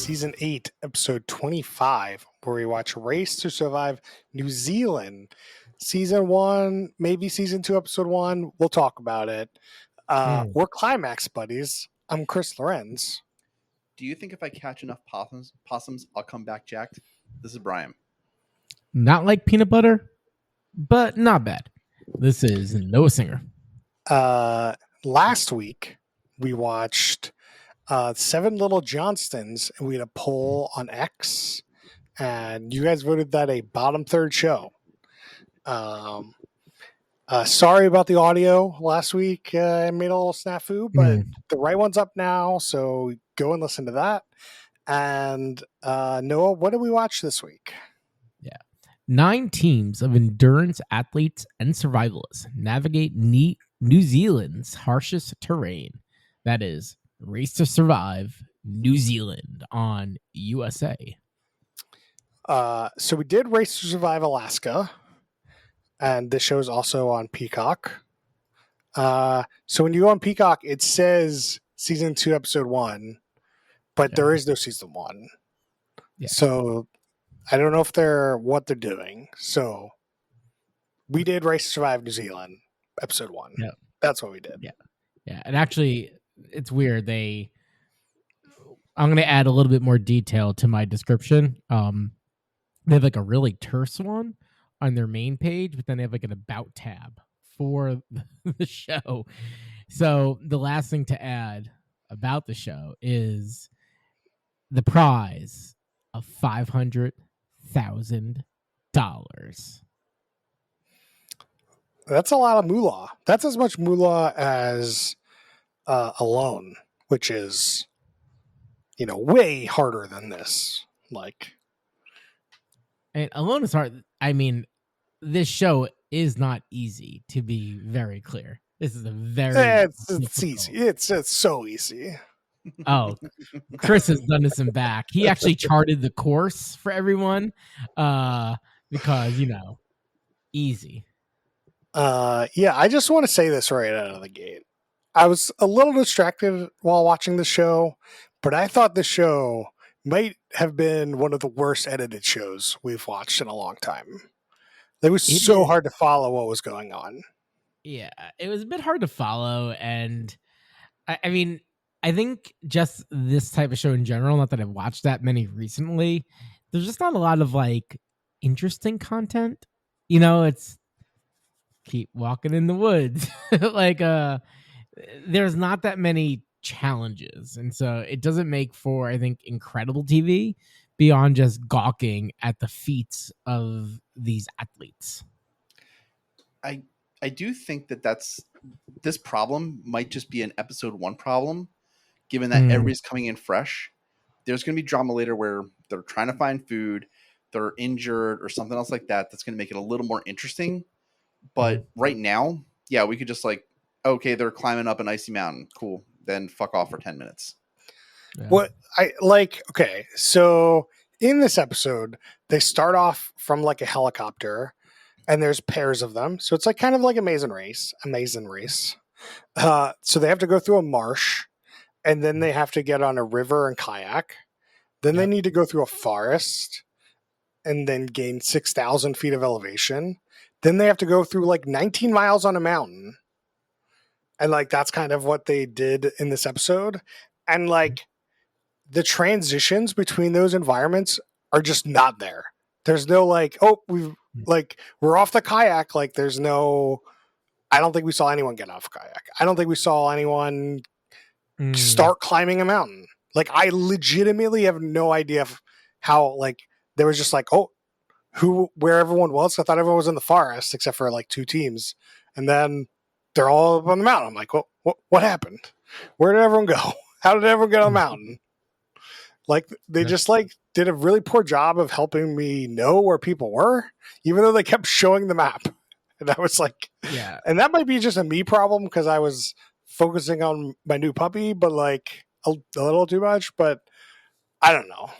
Season 8, Episode 25, where we watch Race to Survive New Zealand. Season 1, maybe Season 2, Episode 1. We'll talk about it. We're Climax buddies. I'm Chris Lorenz. Do you think if I catch enough possums, I'll come back jacked? This is Brian. Not like peanut butter, but not bad. This is Noah Singer. Last week, we watched 7 Little Johnstons, and we had a poll on X, and you guys voted that a bottom third show. Sorry about the audio last week. I made a little snafu, but the right one's up now, so go and listen to that. And Noah, what did we watch this week? 9 teams of endurance athletes and survivalists navigate New Zealand's harshest terrain. That is Race to Survive New Zealand on USA. So we did Race to Survive Alaska, and this show is also on Peacock. So when you go on Peacock, it says Season 2, Episode 1, but there is no Season 1. Yeah. So I don't know what they're doing. So we did Race to Survive New Zealand, Episode 1. Yeah. That's what we did. Yeah. And actually, it's weird. I'm going to add a little bit more detail to my description. They have like a really terse one on their main page, but then they have like an about tab for the show. So the last thing to add about the show is the prize of $500,000. That's a lot of moolah. That's as much moolah as Alone, which is, way harder than this. And Alone is hard. I mean, this show is not easy, to be very clear. This is a very it's easy. It's so easy. Oh, Chris has done this in back. He actually charted the course for everyone because, easy. I just want to say this right out of the gate. I was a little distracted while watching the show, but I thought the show might have been one of the worst edited shows we've watched in a long time. It was so hard to follow what was going on. Yeah, it was a bit hard to follow. And I mean, I think just this type of show in general, not that I've watched that many recently, there's just not a lot of interesting content. It's keep walking in the woods. There's not that many challenges. And so it doesn't make for, I think, incredible TV beyond just gawking at the feats of these athletes. I do think this problem might just be an episode 1 problem, given that everybody's coming in fresh. There's going to be drama later where they're trying to find food, they're injured or something else like that. That's going to make it a little more interesting. But right now, we could just okay, they're climbing up an icy mountain. Cool. Then fuck off for 10 minutes. Yeah. Okay, so in this episode, they start off from a helicopter, and there's pairs of them. So it's kind of like Amazing Race. So they have to go through a marsh, and then they have to get on a river and kayak. Then they need to go through a forest and then gain 6,000 feet of elevation. Then they have to go through 19 miles on a mountain. And that's kind of what they did in this episode. And the transitions between those environments are just not there. There's no we're off the kayak. There's no, I don't think we saw anyone get off kayak. I don't think we saw anyone start climbing a mountain. I legitimately have no idea how, there was just where everyone was. I thought everyone was in the forest except for 2 teams. And then they're all up on the mountain. I'm like, what happened? Where did everyone go? How did everyone get on the mountain? They just did a really poor job of helping me know where people were, even though they kept showing the map. And I was and that might be just a me problem because I was focusing on my new puppy, but a little too much, but I don't know.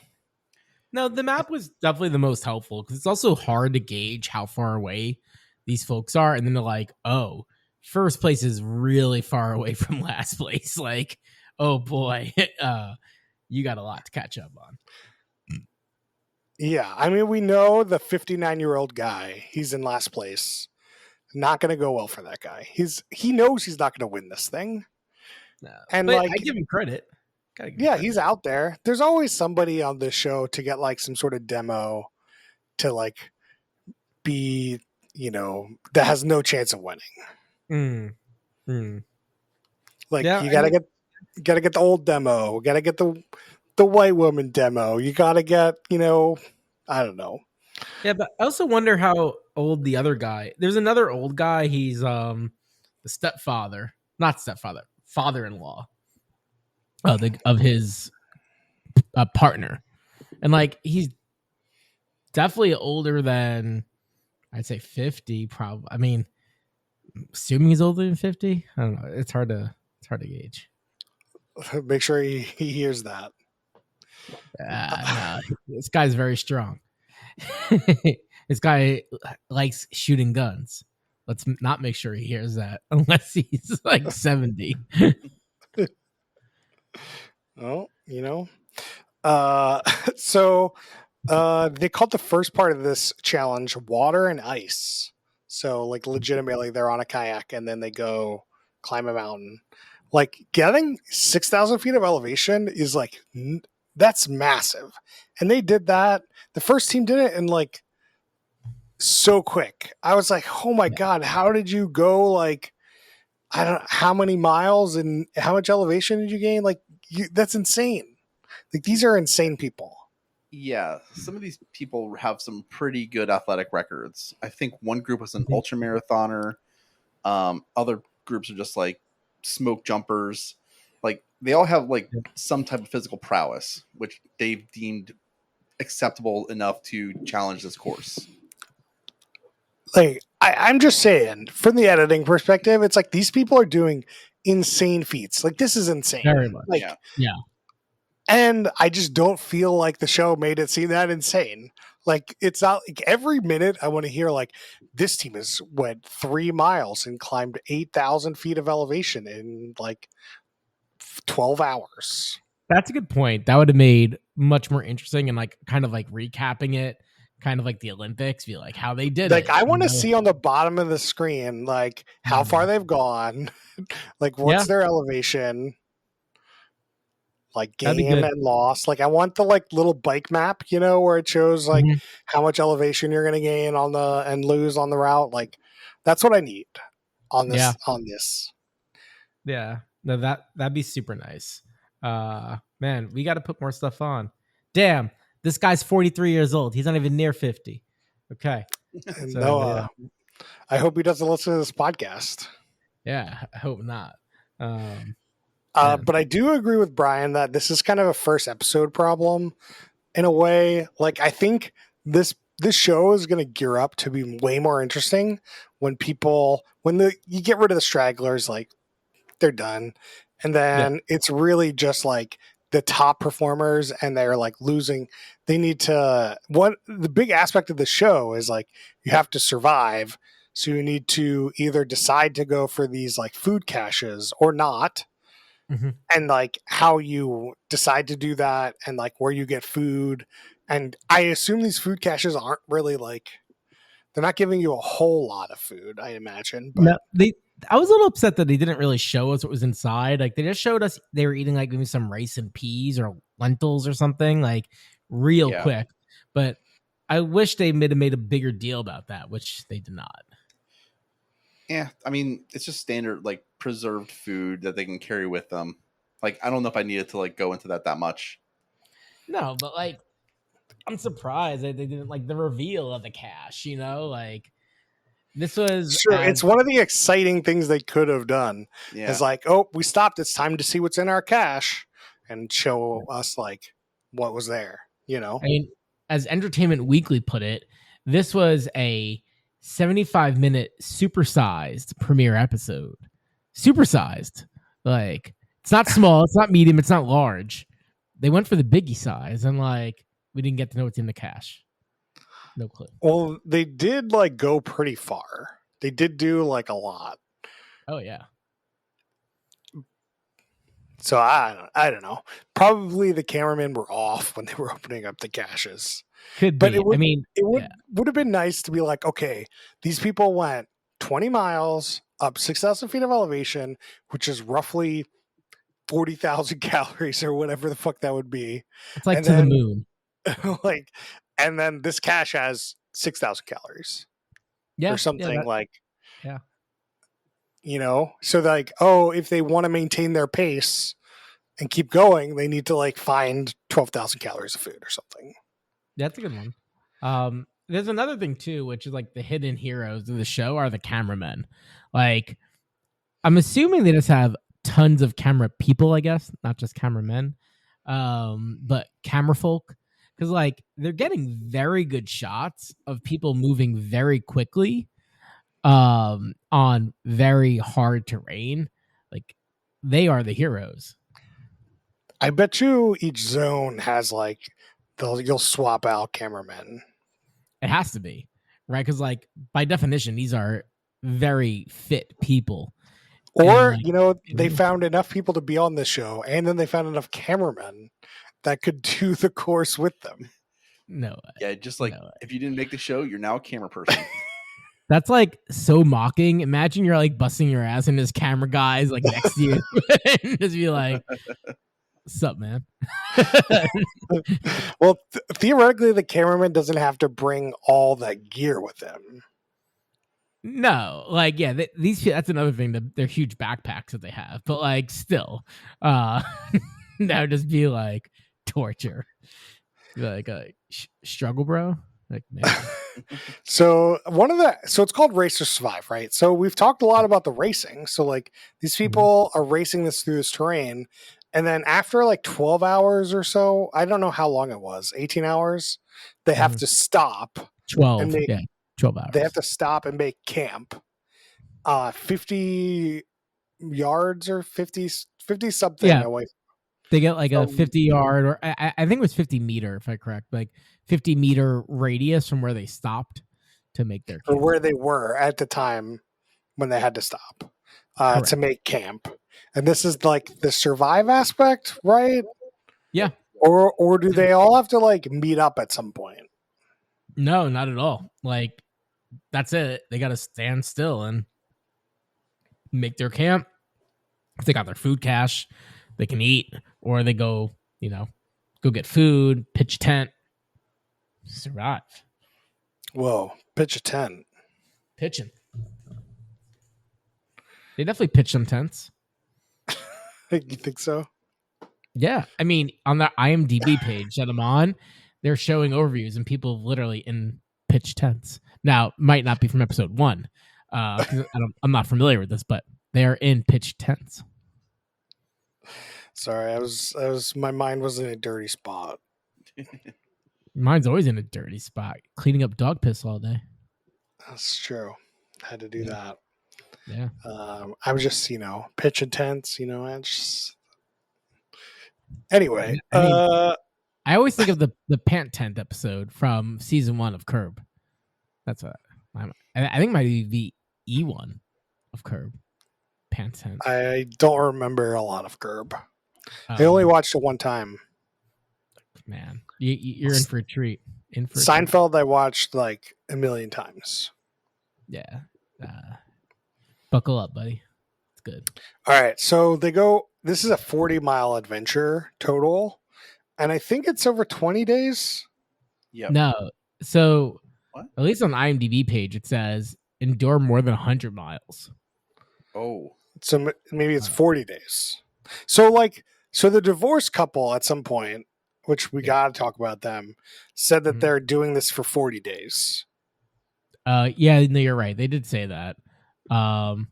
No, the map was definitely the most helpful because it's also hard to gauge how far away these folks are. And then they're like, oh, first place is really far away from last place. Oh boy. you got a lot to catch up on. Yeah, I mean, we know the 59-year-old guy. He's in last place. Not going to go well for that guy. He knows he's not going to win this thing. No, And but I like, give him credit. Gotta give him yeah, credit. he's out there. There's always somebody on this show to get like some sort of demo to like be, that has no chance of winning. Like Yeah, you gotta get the old demo. Gotta get the white woman demo. You gotta get, I don't know. yeah, but I also wonder how old the other guy. There's another old guy. He's the stepfather, not stepfather, father-in-law of his partner, and like he's definitely older than I'd say 50. Probably. I mean, assuming he's older than 50. I don't know. It's hard to gauge. Make sure he hears that. No, this guy's very strong. This guy likes shooting guns. Let's not make sure he hears that unless he's like 70. Oh, so they called the first part of this challenge water and ice. So like legitimately they're on a kayak and then they go climb a mountain. Like getting 6,000 feet of elevation is like, that's massive. And they did that. The first team did it in like so quick. I was like, oh my God, how did you go like, I don't know how many miles and how much elevation did you gain? Like that's insane. Like these are insane people. Yeah, some of these people have some pretty good athletic records. I think one group was an ultra marathoner. Other groups are just like smoke jumpers. Like they all have like some type of physical prowess, which they've deemed acceptable enough to challenge this course. Like I'm just saying, from the editing perspective, it's like these people are doing insane feats. Like this is insane. Very much. Like, yeah. And I just don't feel like the show made it seem that insane. Like it's not like every minute I want to hear like this team has went 3 miles and climbed 8,000 feet of elevation in like 12 hours. That's a good point. That would have made much more interesting and like kind of like recapping it, kind of like the Olympics, be like how they did like, it. I want to see on the bottom of the screen like how far they've gone, like what's their elevation, like gain and loss. Like I want the like little bike map, where it shows like how much elevation you're gonna gain on the and lose on the route. Like that's what I need on this Yeah. No, that'd be super nice. Man, we gotta put more stuff on. Damn, this guy's 43 years old. He's not even near 50. Okay. So, no, I hope he doesn't listen to this podcast. Yeah, I hope not. But I do agree with Brian that this is kind of a first episode problem in a way. Like I think this show is going to gear up to be way more interesting when you get rid of the stragglers, like they're done. And then it's really just like the top performers and they're like losing. They need to, the big aspect of the show is like, you have to survive. So you need to either decide to go for these like food caches or not. And like how you decide to do that and like where you get food. And I assume these food caches aren't really like, they're not giving you a whole lot of food, I imagine. But no, I was a little upset that they didn't really show us what was inside. Like they just showed us they were eating like maybe some rice and peas or lentils or something like real quick. But I wish they made a bigger deal about that, which they did not. Yeah, I mean, it's just standard like preserved food that they can carry with them. Like, I don't know if I needed to like go into that much. No, but like, I'm surprised that they didn't like the reveal of the cache. Like this was sure. It's one of the exciting things they could have done. Yeah. It's like, oh, we stopped. It's time to see what's in our cache and show us like what was there. I mean, as Entertainment Weekly put it, this was a 75-minute supersized premiere episode. Supersized. Like, it's not small, it's not medium, it's not large. They went for the biggie size, and like, we didn't get to know what's in the cache. No clue. Well, they did like go pretty far. They did do like a lot. Oh, yeah. So I don't know. Probably the cameramen were off when they were opening up the caches. Could But be. I mean, it yeah, would have been nice to be like, okay, these people went 20 miles up 6,000 feet of elevation, which is roughly 40,000 calories or whatever the fuck that would be. it's like And to the then moon. like, and then this cache has 6,000 calories or Yeah, yeah, something like, yeah. so like, oh, if they want to maintain their pace and keep going, they need to like find 12,000 calories of food or something. That's a good one. There's another thing too, which is like the hidden heroes of the show are the cameramen. Like, I'm assuming they just have tons of camera people, I guess, not just cameramen, but camera folk. Because like they're getting very good shots of people moving very quickly, on very hard terrain. Like they are the heroes. I bet you each zone has like you'll swap out cameramen. It has to be, right? Because like by definition, these are very fit people. And Or, like they found enough people to be on the show, and then they found enough cameramen that could do the course with them. no, Yeah, just like no. if you didn't make the show, you're now a camera person. That's like so mocking. Imagine you're like busting your ass and this camera guy is like next to you and just be like, "Sup, man?" Well, theoretically, the cameraman doesn't have to bring all that gear with him. No, like yeah, these that's another thing. They're huge backpacks that they have, but like still, that would just be like torture. Be like struggle, bro. Like man. So it's called Race or Survive, right? So we've talked a lot about the racing. So like these people are racing this through this terrain, and then after like 12 hours or so, I don't know how long it was, 18 hours, they have to stop 12, and 12 hours. they have to stop and make camp 50 yards or 50 something away. They get like a 50-yard, or I think it was 50-meter, if I correct, like 50-meter radius from where they stopped to make their camp. Or where they were at the time when they had to stop to make camp. And this is like the survive aspect, right? Yeah. Or do they all have to like meet up at some point? No, not at all. Like that's it. They got to stand still and make their camp. If they got their food cache, they can eat, or they go get food, pitch a tent, survive. Whoa, pitch a tent. Pitching. They definitely pitch some tents. You think so? Yeah. I mean, on the IMDb page that I'm on, they're showing overviews and people literally in pitch tents. Now, might not be from episode 1. 'Cause I'm not familiar with this, but they're in pitch tents. Sorry, I was my mind was in a dirty spot. Mine's always in a dirty spot, cleaning up dog piss all day. That's true. I had to do that. Yeah. I was just, pitch tents, I just anyway. I mean, I always think of the pant tent episode from season 1 of Curb. That's what I think it might be the E1 of Curb. Pant tent. I don't remember a lot of Curb. I only watched it one time. Man, you're in for a treat. Seinfeld, I watched like a million times. Yeah. Buckle up, buddy. It's good. All right. So they go, this is a 40-mile adventure total. And I think it's over 20 days. Yep. No. So at least on the IMDb page, it says endure more than 100 miles. Oh. So maybe it's 40 days. So the divorced couple at some point, which we got to talk about them, said that they're doing this for 40 days. Yeah, no, you're right. They did say that. I'll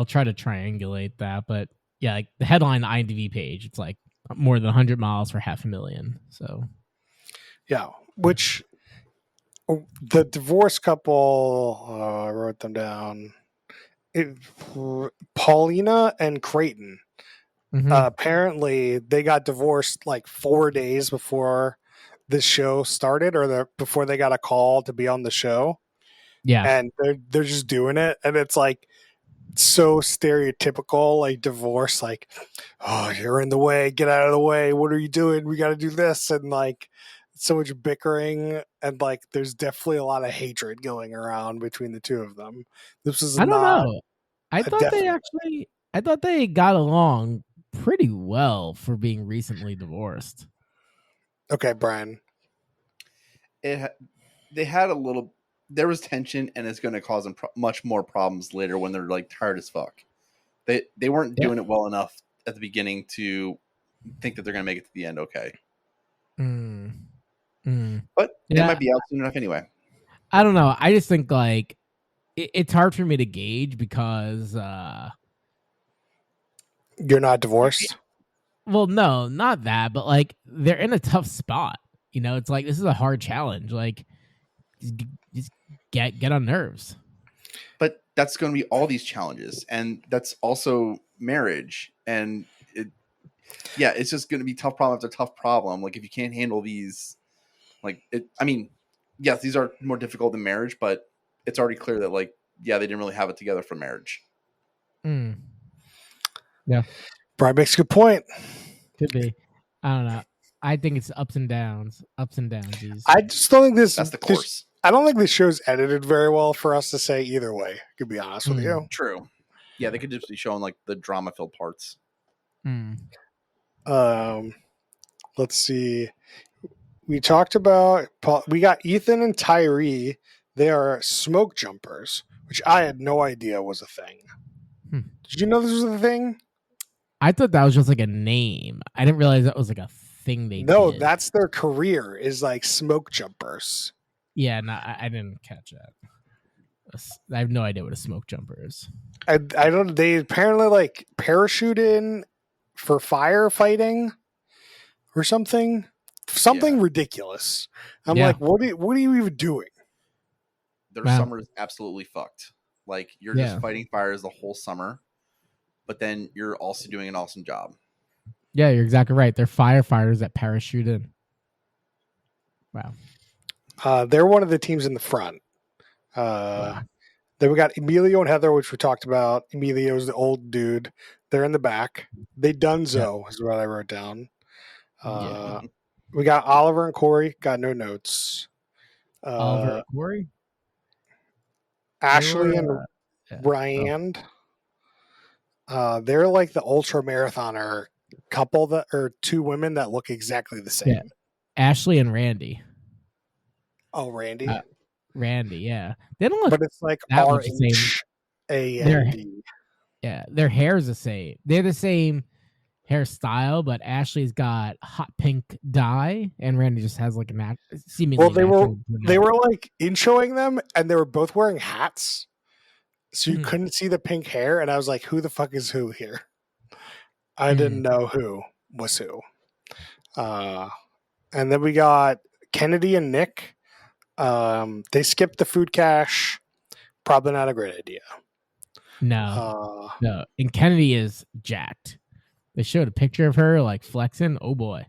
try to triangulate that, but yeah, like the headline on the IMDb page, it's like more than 100 miles for $500,000. So yeah, which the divorced couple, I wrote them down. Paulina and Creighton. Apparently, they got divorced like 4 days before the show started, or before they got a call to be on the show. Yeah, and they're just doing it, and it's like so stereotypical, like divorce, like, oh, you're in the way, get out of the way. What are you doing? We got to do this, and like so much bickering, and like there's definitely a lot of hatred going around between the two of them. This is I don't not know. I a thought they definite. actually, I thought they got along pretty well for being recently divorced. Okay, Brian. They had a little. There was tension, and it's going to cause them much more problems later when they're like tired as fuck. They weren't Yeah. doing it well enough at the beginning to think that they're going to make it to the end okay. But it might be out soon enough anyway. I don't know. I just think like it's hard for me to gauge because You're not divorced? well, no, not that, but like they're in a tough spot. You know, it's like this is a hard challenge. Like just get on nerves. But that's going to be all these challenges, and that's also marriage. And it's just going to be tough problem after tough problem. Like if you can't handle these, like it. I mean, yes, these are more difficult than marriage, but it's already clear that like they didn't really have it together for marriage. Yeah, Brian makes a good point. could be. I don't know. I think it's ups and downs. I just don't think that's the course. I don't think this show's edited very well for us to say either way. To be honest with you, True. Yeah, they could just be showing like the drama-filled parts. Let's see. We talked about we got Ethan and Tyree. They are smoke jumpers, which I had no idea was a thing. Did you know this was a thing? I thought that was just like a name. I didn't realize that was like a thing they did. That's their career is like smoke jumpers. Yeah, no, I didn't catch that. I have no idea what a smoke jumper is. I don't. They apparently like parachute in for firefighting or something. Something ridiculous. I'm like, what are you even doing? Their summer is absolutely fucked. Like you're just fighting fires the whole summer, but then you're also doing an awesome job. Yeah, you're exactly right. They're firefighters that parachute in. Wow. They're one of the teams in the front. Then we got Emilio and Heather, which we talked about. Emilio's the old dude. They're in the back. They Dunzo is what I wrote down. We got Oliver and Corey. Got no notes. Oliver and Corey? Ashley and Ryan. They're like the ultra marathoner couple that are two women that look exactly the same. Yeah. Ashley and Randy. Oh, Randy. Randy, yeah. They don't look, but it's like RHAND. Yeah, their hair is the same. They're the same hairstyle, but Ashley's got hot pink dye, and Randy just has like a seemingly. Well, they were like introing them, and they were both wearing hats, so you couldn't see the pink hair. And I was like, "Who the fuck is who here?" I didn't know who was who. And then we got Kennedy and Nick. They skipped the food cache. Probably not a great idea. No. And Kennedy is jacked. They showed a picture of her like flexing. Oh boy,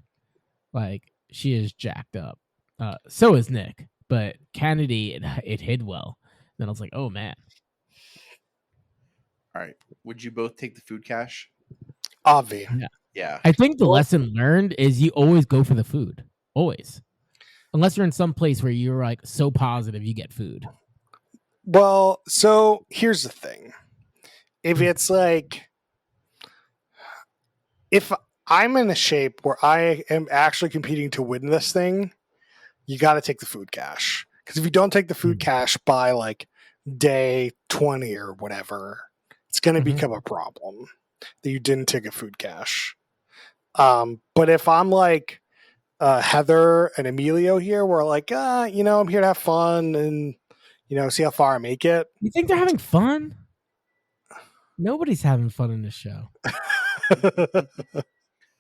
like she is jacked up. So is Nick, but Kennedy it hid well. Then I was like, oh man. All right, would you both take the food cache? Obvi. Yeah. I think the lesson learned is you always go for the food. Always. Unless you're in some place where you're like so positive you get food. Well, so here's the thing. If it's like, if I'm in a shape where I am actually competing to win this thing, you got to take the food cache. Because if you don't take the food cache by like day 20 or whatever, it's going to become a problem that you didn't take a food cache. But if I'm like Heather and Emilio here, we're like, I'm here to have fun and, see how far I make it. You think they're having fun? Nobody's having fun in this show.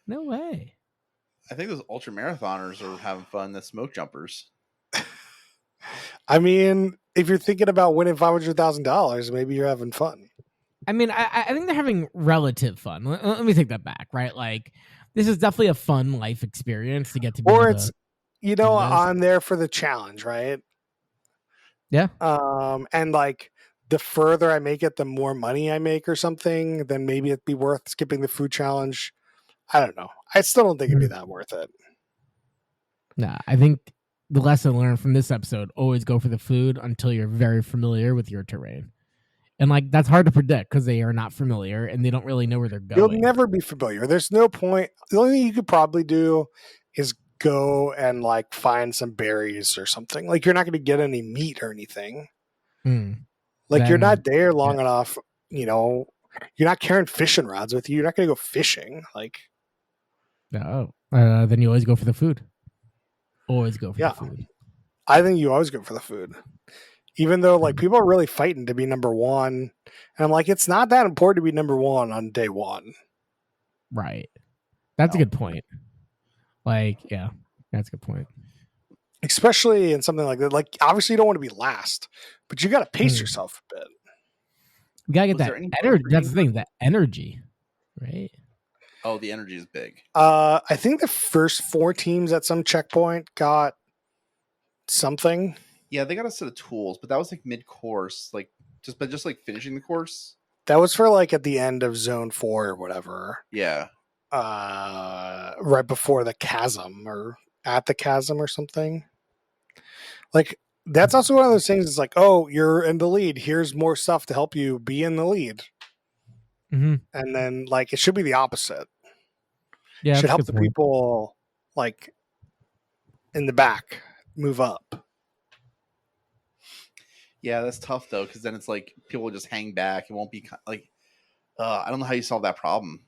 No way. I think those ultra marathoners are having fun. The smoke jumpers. I mean, if you're thinking about winning $500,000, maybe you're having fun. I mean, I think they're having relative fun. Let me take that back, right? Like, this is definitely a fun life experience to get to be. Or it's, I'm there for the challenge, right? Yeah. And like the further I make it, the more money I make or something, then maybe it'd be worth skipping the food challenge. I don't know. I still don't think it'd be that worth it. Nah, I think the lesson learned from this episode: always go for the food until you're very familiar with your terrain. And like that's hard to predict because they are not familiar and they don't really know where they're going. You'll never be familiar. There's no point. The only thing you could probably do is go and like find some berries or something. Like you're not going to get any meat or anything. Like you're not there long enough. You know, you're not carrying fishing rods with you. You're not going to go fishing. Like, no. Then you always go for the food. Always go for the food. I think you always go for the food. Even though like people are really fighting to be number one. And I'm like, it's not that important to be number one on day one. Right. That's a good point. Like, yeah, that's a good point. Especially in something like that. Like, obviously you don't want to be last, but you got to pace yourself a bit. You got to get that energy. That's the thing, that energy, right? Oh, the energy is big. I think the first 4 teams at some checkpoint got something. Yeah, they got a set of tools, but that was like mid-course, like just like finishing the course. That was for like at the end of zone 4 or whatever. Yeah. Right before the chasm or at the chasm or something. Like that's also one of those things. It's like, oh, you're in the lead. Here's more stuff to help you be in the lead. Mm-hmm. And then like it should be the opposite. Yeah, should help the people like in the back move up. Yeah, that's tough though, because then it's like people will just hang back. It won't be like I don't know how you solve that problem,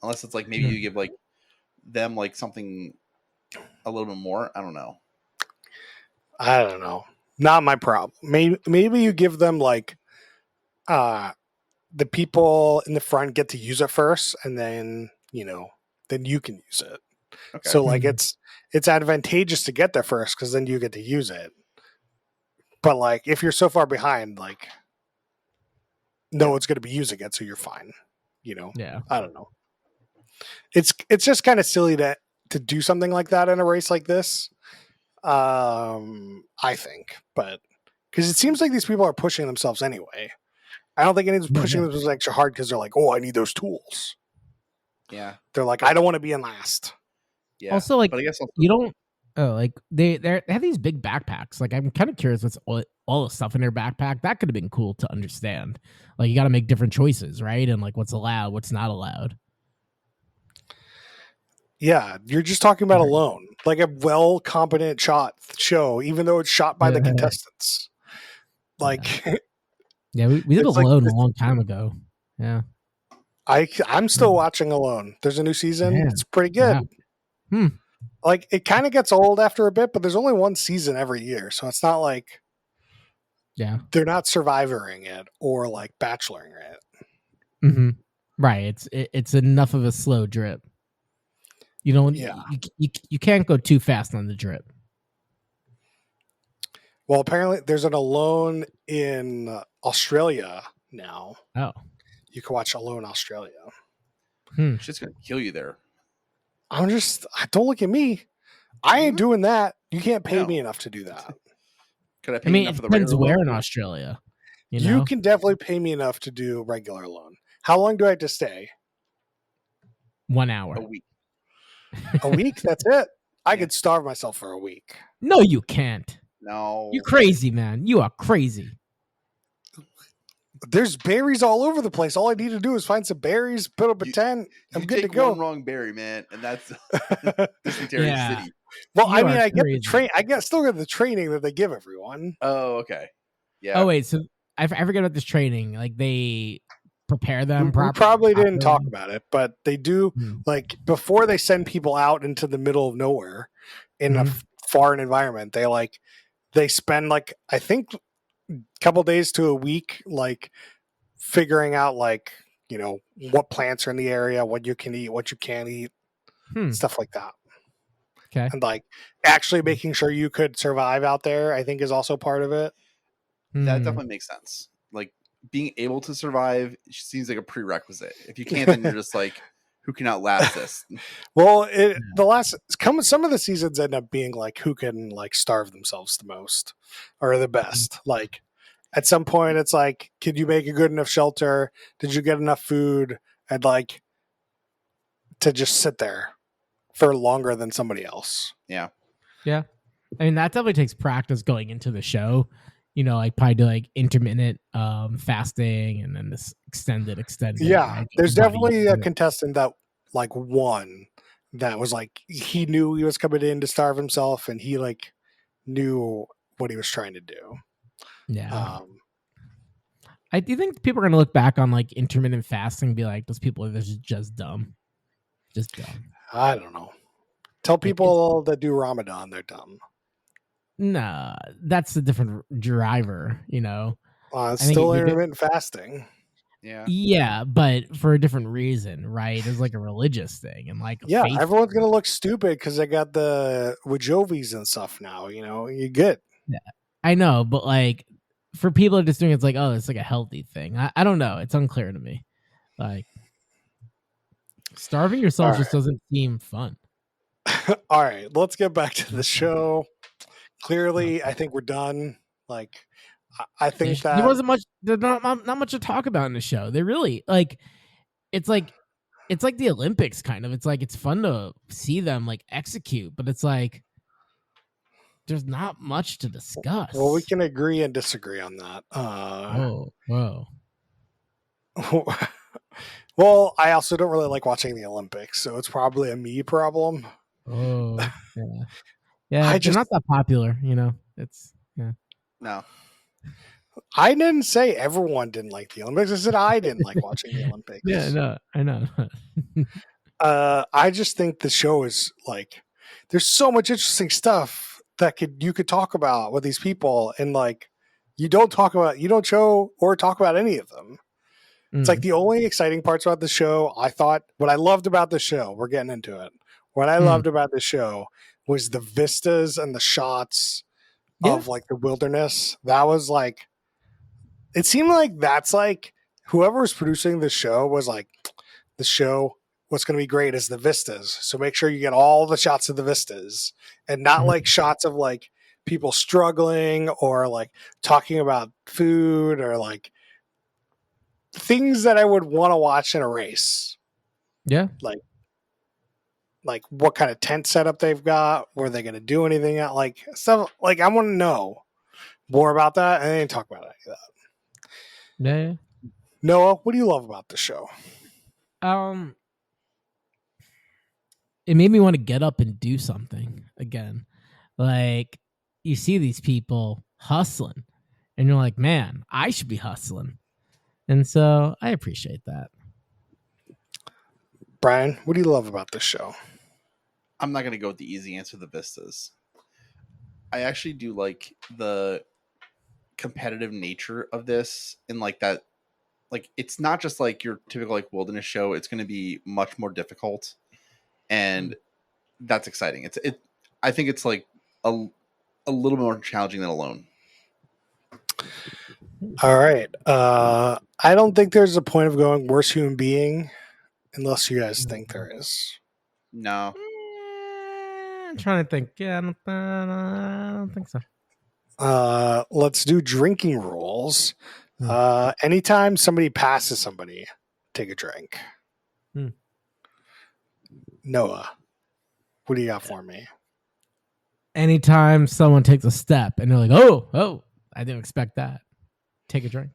unless it's like maybe you give like them like something a little bit more. I don't know. Not my problem. Maybe you give them like the people in the front get to use it first, and then then you can use it. Okay. So like it's advantageous to get there first because then you get to use it. But like if you're so far behind, like no one's going to be using it, so you're fine. Yeah. I don't know. It's just kind of silly to do something like that in a race like this. I think, but because it seems like these people are pushing themselves anyway. I don't think anyone's pushing themselves extra hard because they're like, oh, I need those tools. Yeah. They're like, I don't want to be in last. Yeah. Also, like, but I guess you don't. Oh, like they have these big backpacks. Like, I'm kind of curious what's all the stuff in their backpack. That could have been cool to understand. Like, you got to make different choices, right? And like, what's allowed, what's not allowed. Yeah, you're just talking about alone, like a well competent show, even though it's shot by the contestants. Like, yeah, we did Alone a long time ago. Yeah, I'm still watching Alone. There's a new season. Yeah. It's pretty good. Yeah. Like it kind of gets old after a bit, but there's only one season every year, so it's not like they're not survivoring it or like bacheloring it. Mm-hmm. Right. It's enough of a slow drip. You don't. Yeah. You can't go too fast on the drip. Well, apparently there's an Alone in Australia now. Oh, you can watch Alone Australia. It's just gonna kill you there. Don't look at me. I ain't doing that. You can't pay me enough to do that. Could I pay enough for the depends where in Australia. You can definitely pay me enough to do regular Alone. How long do I have to stay? 1 hour. A week. A week? That's it? I could starve myself for a week. No, you can't. No. You crazy, man. You are crazy. There's berries all over the place. All I need to do is find some berries, put up a tent. I'm good to go. One wrong berry, man, and that's dysentery city. Well, I mean, I get the train. Still get the training that they give everyone. Oh, okay. Yeah. Oh wait, so I forget about this training. Like they prepare them properly. We probably didn't talk about it, but they do. Like before they send people out into the middle of nowhere in a foreign environment, they spend like I think couple days to a week like figuring out like what plants are in the area, what you can eat, what you can't eat, stuff like that. Okay. And like actually making sure you could survive out there, I think is also part of it. That definitely makes sense. Like being able to survive seems like a prerequisite. If you can't, then you're just like, who can outlast this? Well, some of the seasons end up being like who can like starve themselves the most or the best. Like, at some point it's like, could you make a good enough shelter? Did you get enough food? And like to just sit there for longer than somebody else. Yeah. Yeah. I mean, that definitely takes practice going into the show. Like probably do like intermittent fasting and then this extended. Yeah, Like there's body definitely a unit. contestant that like won that was like he knew he was coming in to starve himself and he like knew what he was trying to do. Yeah. I do think people are going to look back on like intermittent fasting and be like, those people are just dumb. Just dumb. I don't know. Tell people that do Ramadan they're dumb. Nah, that's a different driver, It's still intermittent fasting. Yeah. Yeah, but for a different reason, right? It's like a religious thing and like Yeah, faith everyone's thing. gonna look stupid because they got the Wajovis and stuff now. You get. Yeah, I know, but like for people just doing it's like, oh, it's like a healthy thing. I don't know. It's unclear to me. Like starving yourself just doesn't seem fun. All right, let's get back to the show. Clearly, I think we're done. Like, I think that there wasn't much. There's not much to talk about in the show. They really like. It's like the Olympics, kind of. It's like it's fun to see them like execute, but it's like there's not much to discuss. Well, we can agree and disagree on that. Whoa. Well, I also don't really like watching the Olympics, so it's probably a me problem. Oh, yeah. They're not that popular, It's No. I didn't say everyone didn't like the Olympics. I said I didn't like watching the Olympics. Yeah, no, I know. I just think the show is like there's so much interesting stuff that you could talk about with these people, and like you don't show or talk about any of them. It's like the only exciting parts about the show. I thought what I loved about the show, we're getting into it. What I loved about the show was the vistas and the shots of like the wilderness. That was like, it seemed like that's like whoever was producing the show was like, the show, what's going to be great is the vistas. So make sure you get all the shots of the vistas and not like shots of like people struggling or like talking about food or like things that I would want to watch in a race. Yeah. Like what kind of tent setup they've got, were they going to do anything like stuff like I want to know more about that and they didn't talk about any of that. Yeah. Noah, what do you love about the show? It made me want to get up and do something again. Like you see these people hustling and you're like, man, I should be hustling. And so I appreciate that. Brian, what do you love about this show? I'm not going to go with the easy answer, the vistas. I actually do like the competitive nature of this and like that. Like, it's not just like your typical like wilderness show. It's going to be much more difficult. And that's exciting. I think it's like a little more challenging than Alone. All right. I don't think there's a point of going worst human being unless you guys think there is. No. I'm trying to think. Yeah, I don't think so. Let's do drinking rules. Anytime somebody passes somebody, take a drink. Noah, what do you got for me? Anytime someone takes a step and they're like, oh, I didn't expect that. Take a drink.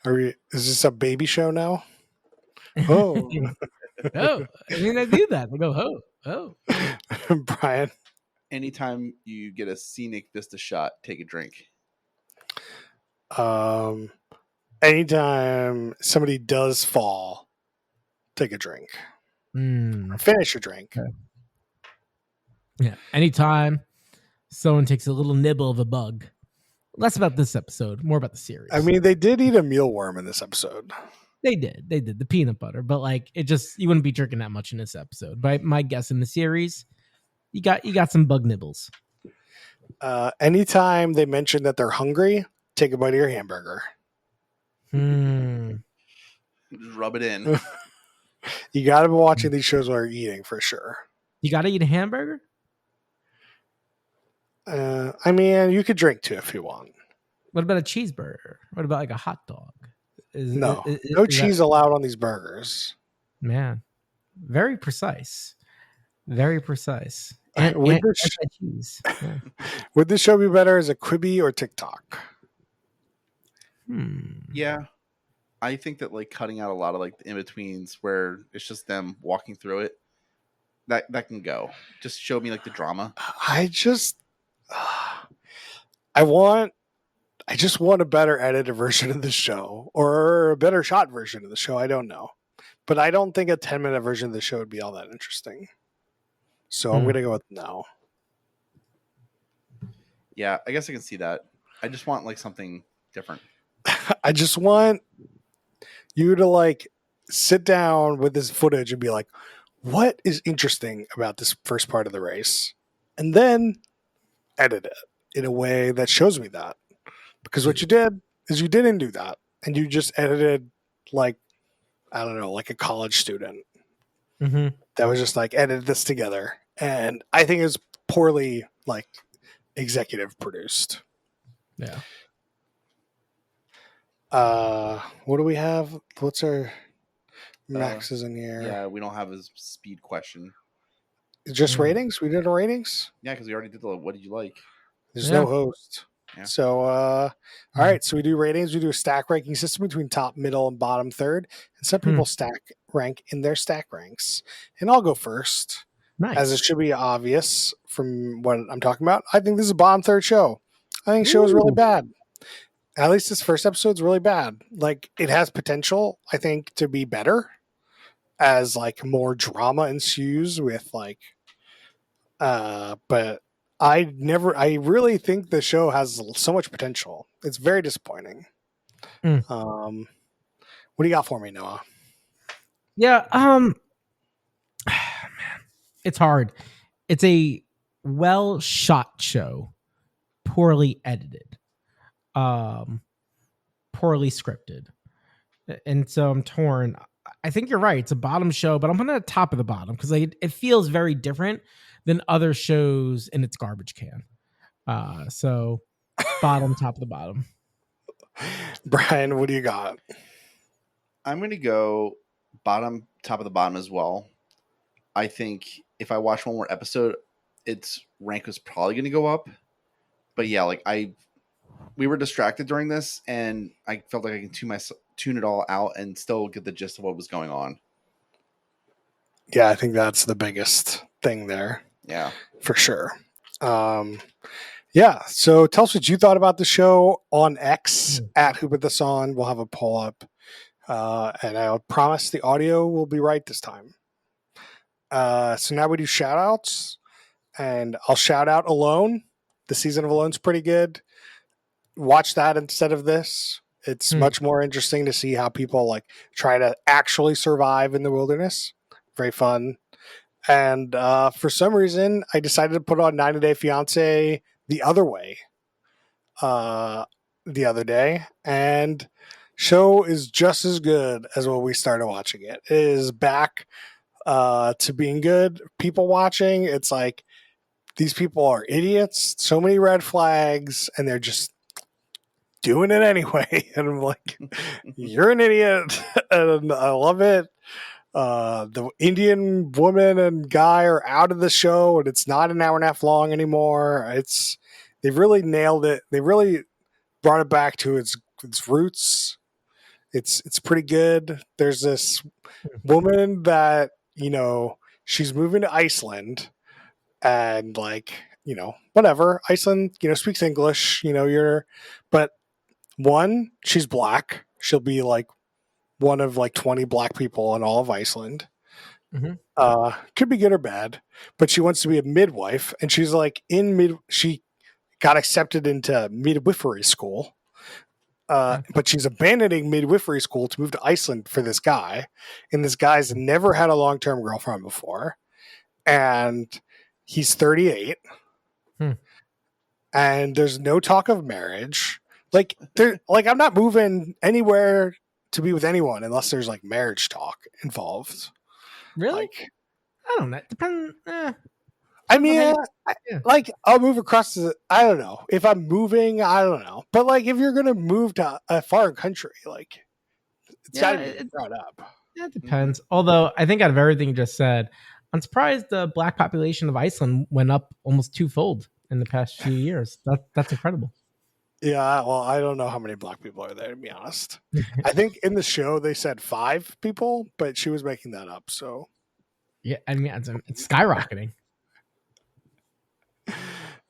Is this a baby show now? Oh. Oh, I mean, I do that. I go, oh. Brian. Anytime you get a scenic vista shot, take a drink. Anytime somebody does fall, take a drink. Finish your drink. Okay. Yeah. Anytime someone takes a little nibble of a bug. Less about this episode, more about the series. I mean, they did eat a mealworm in this episode. They did the peanut butter, but like it just you wouldn't be drinking that much in this episode. But my guess in the series, you got some bug nibbles. Anytime they mention that they're hungry, take a bite of your hamburger. Just rub it in. You got to be watching these shows while you're eating for sure. You got to eat a hamburger? I mean, you could drink too if you want. What about a cheeseburger? What about like a hot dog? No, Is no that, cheese allowed on these burgers. man? Very precise. Very precise. Would And this cheese. Yeah. would this show be better as a Quibi or TikTok? Yeah, I think that like cutting out a lot of like the in betweens where it's just them walking through it, that can go. Just show me like the drama. I just, I just want a better edited version of the show or a better shot version of the show. I don't know, but I don't think a 10-minute version of the show would be all that interesting. So I'm gonna go with no. Yeah, I guess I can see that. I just want like something different. I just want you to like sit down with this footage and be like, what is interesting about this first part of the race? And then edit it in a way that shows me that. Because what you did is you didn't do that. And you just edited like, I don't know, like a college student that was just like, edit this together. And I think it was poorly like executive produced. Yeah. What do we have? What's our Max is in here? Yeah, we don't have his speed question. Just ratings? We did a ratings? Yeah, because we already did the what did you like? There's no host. Yeah. So, all right. So we do ratings. We do a stack ranking system between top, middle, and bottom third. And some people stack rank in their stack ranks. And I'll go first. Nice. As it should be obvious from what I'm talking about. I think this is a bottom third show. I think the show is really bad. At least this first episode is really bad. Like, it has potential, I think, to be better as like more drama ensues with like but I really think the show has so much potential. It's very disappointing. What do you got for me, Noah? Yeah, man, it's hard. It's a well shot show, poorly edited, poorly scripted. And so I'm torn. I think you're right. It's a bottom show, but I'm putting it at top of the bottom because it feels very different than other shows in its garbage can. So bottom, top of the bottom. Brian, what do you got? I'm going to go bottom, top of the bottom as well. I think if I watch one more episode, its rank was probably going to go up. But yeah, like we were distracted during this, and I felt like I can tune it all out and still get the gist of what was going on. Yeah, I think that's the biggest thing there. Yeah, for sure. Yeah, so tell us what you thought about the show on X at Who Put This On. We'll have a poll up, and I promise the audio will be right this time. So now we do shout outs, and I'll shout out Alone. The season of Alone's pretty good. Watch that instead of this. It's much more interesting to see how people like try to actually survive in the wilderness. Very fun. And for some reason, I decided to put on 90 Day Fiance the other way the other day. And show is just as good as when we started watching it. It is back to being good. People watching, it's like these people are idiots. So many red flags, and they're just doing it anyway. And I'm like, you're an idiot. And I love it. The Indian woman and guy are out of the show, and it's not an hour and a half long anymore. They've really nailed it. They really brought it back to its roots. It's pretty good. There's this woman that, she's moving to Iceland, and like, whatever. Iceland, speaks English, but one, she's black. She'll be like one of like 20 black people in all of Iceland. Could be good or bad, but she wants to be a midwife, and she's like she got accepted into midwifery school. But she's abandoning midwifery school to move to Iceland for this guy. And this guy's never had a long-term girlfriend before. And he's 38. And there's no talk of marriage. Like I'm not moving anywhere to be with anyone unless there's like marriage talk involved. Really? Like, I don't know. Depends. I mean, Yeah. like I'll move across the. I don't know if I'm moving. I don't know, but like if you're gonna move to a foreign country, like it's got to be brought up. It depends. Although I think out of everything you just said, I'm surprised the black population of Iceland went up almost twofold in the past few years. That's incredible. Yeah, well, I don't know how many black people are there, to be honest. I think in the show they said 5 people, but she was making that up. So Yeah, I mean it's skyrocketing.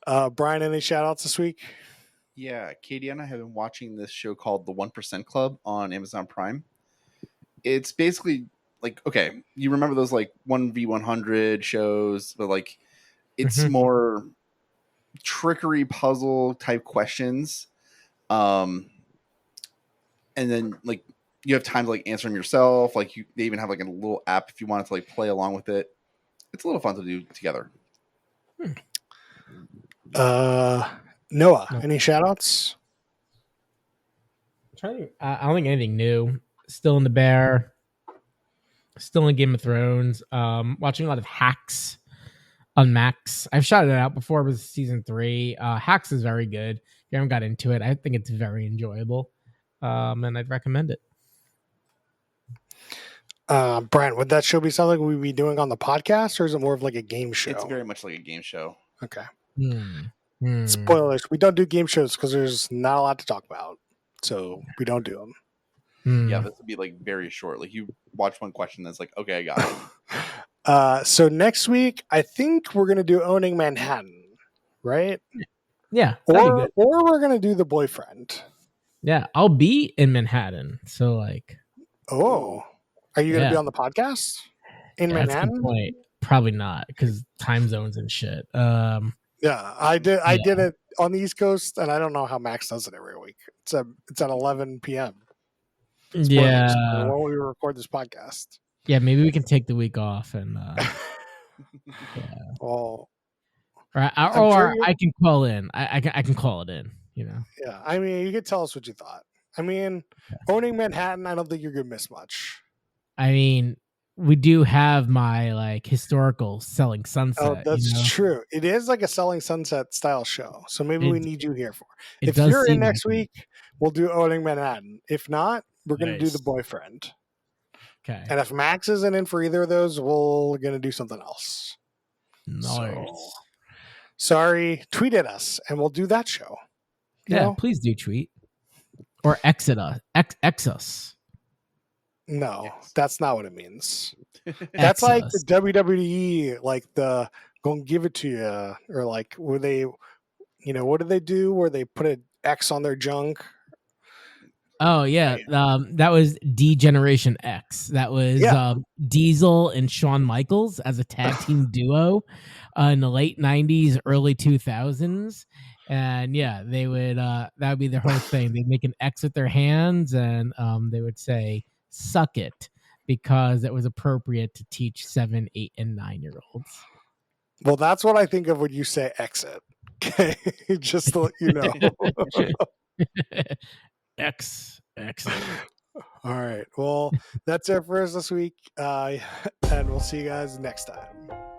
Brian, any shout outs this week? Yeah, Katie and I have been watching this show called The 1% Club on Amazon Prime. It's basically like, okay, you remember those like 1v100 shows, but like it's more trickery puzzle type questions. And then like you have time to like answer them yourself. Like they even have like a little app if you wanted to like play along with it. It's a little fun to do together. Noah, any shout outs? I don't think anything new. Still in the Bear. Still in Game of Thrones. Watching a lot of Hacks on Max. I've shouted it out before. It was season 3. Hacks is very good. If you haven't got into it, I think it's very enjoyable. And I'd recommend it. Brent, would that show be something we'd be doing on the podcast, or is it more of like a game show? It's very much like a game show. Okay. Spoilers. We don't do game shows because there's not a lot to talk about. So we don't do them. Yeah, this would be like very short. Like you watch one question that's like, okay, I got it. So next week, I think we're gonna do Owning Manhattan, right? Yeah. Or we're gonna do The Boyfriend. Yeah, I'll be in Manhattan. So like, are you gonna be on the podcast in Manhattan? That's a good point. Probably not because time zones and shit. Yeah, I did. I did it on the East Coast, and I don't know how Max does it every week. It's at 11 p.m. Spoilers when we record this podcast. Yeah, maybe we can take the week off and. Well, or I can call in. I can call it in. You know. Yeah, I mean, you could tell us what you thought. I mean, Owning Manhattan, I don't think you're gonna miss much. I mean, we do have my like historical Selling Sunset. Oh, that's true. It is like a Selling Sunset style show, so maybe we need you here for. If you're in next week, we'll do Owning Manhattan. If not, we're gonna do The Boyfriend. Okay. And if Max isn't in for either of those, we're gonna do something else. Nice. So, sorry, tweet at us, and we'll do that show. You know? Please do tweet or exit us. X us. No, that's not what it means. That's like the WWE, like the gonna give it to you, or like where they, what do they do where they put an X on their junk? Oh yeah, that was D-Generation X. That was Diesel and Shawn Michaels as a tag team duo in the late '90s, early 2000s. And yeah, they would that would be their whole thing. They'd make an X with their hands, and they would say "suck it" because it was appropriate to teach 7, 8, and 9-year-olds. Well, that's what I think of when you say exit. Okay, just to let you know. X. All right. Well, that's it for us this week, and we'll see you guys next time.